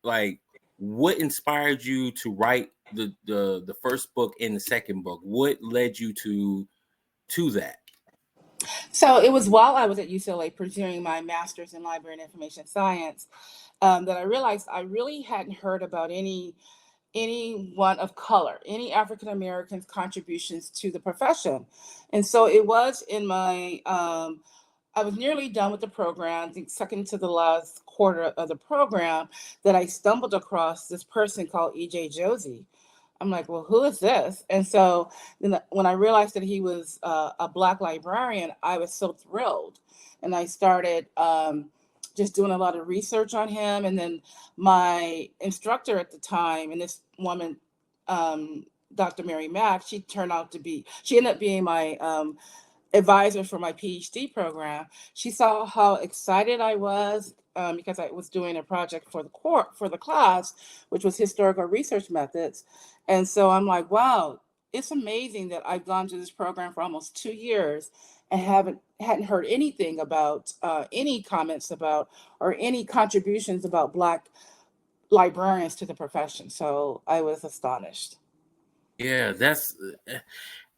like what inspired you to write the first book and the second book? What led you to that? So it was while I was at UCLA pursuing my master's in library and information science that I realized I really hadn't heard about anyone of color, any African Americans' contributions to the profession. And so it was in my, I was nearly done with the program, I think second to the last quarter of the program, that I stumbled across this person called E.J. Josey. I'm like, well, who is this? And so then when I realized that he was a Black librarian, I was so thrilled. And I started just doing a lot of research on him. And then my instructor at the time, and this woman, Dr. Mary Mack, she ended up being my advisor for my PhD program. She saw how excited I was because I was doing a project for the class, which was historical research methods. And so I'm like, wow, it's amazing that I've gone to this program for almost 2 years and hadn't heard anything about any comments about or any contributions about Black librarians to the profession. So I was astonished. Yeah, that's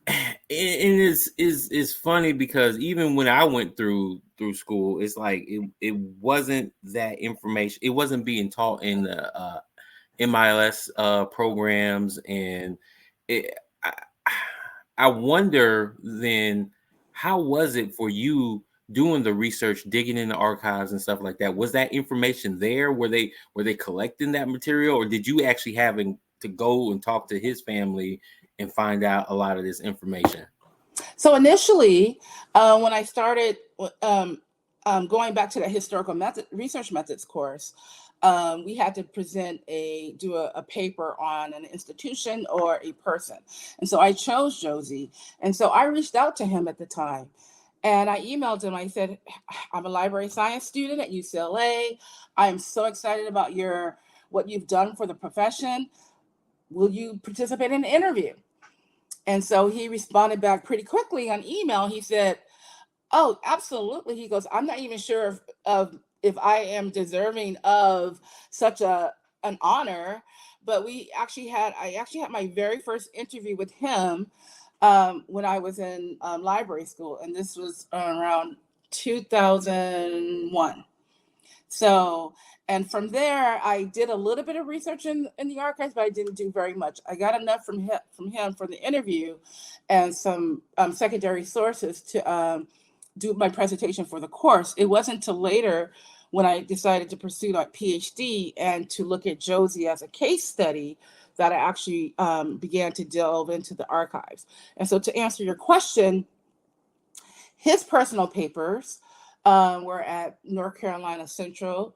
and it's funny because even when I went through school, it's like it wasn't that information. It wasn't being taught in the MILS programs, and it, I, I wonder then how was it for you doing the research, digging in the archives and stuff like that? Was that information there? Were they collecting that material, or did you actually having to go and talk to his family and find out a lot of this information? So initially, when I started going back to the research methods course, we had to do a paper on an institution or a person. And so I chose Josey. And so I reached out to him at the time. And I emailed him. I said, I'm a library science student at UCLA. I am so excited about what you've done for the profession. Will you participate in an interview? And so he responded back pretty quickly on email. He said, oh, absolutely. He goes, I'm not even sure if I am deserving of such an honor. But I actually had my very first interview with him when I was in library school. And this was around 2001. So, and from there, I did a little bit of research in the archives, but I didn't do very much. I got enough from him for the interview and some secondary sources to do my presentation for the course. It wasn't until later when I decided to pursue my PhD and to look at Josey as a case study that I actually began to delve into the archives. And so to answer your question, his personal papers were at North Carolina Central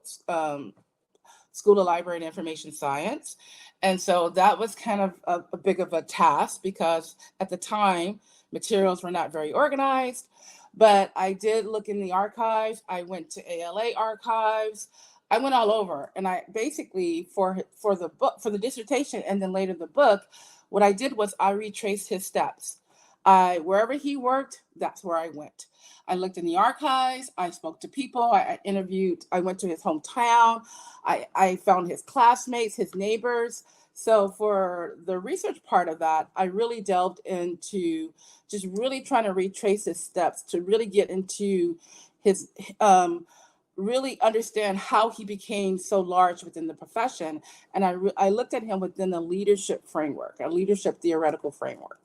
School of Library and Information Science. And so that was kind of a big of a task because at the time, materials were not very organized. But I did look in the archives. I went to ALA archives. I went all over. And I basically, for the book, for the dissertation and then later the book, what I did was I retraced his steps. Wherever he worked, that's where I went. I looked in the archives. I spoke to people. I interviewed. I went to his hometown. I found his classmates, his neighbors. So for the research part of that, I really delved into just really trying to retrace his steps to really get into his, really understand how he became so large within the profession. And I looked at him within a leadership framework, a leadership theoretical framework.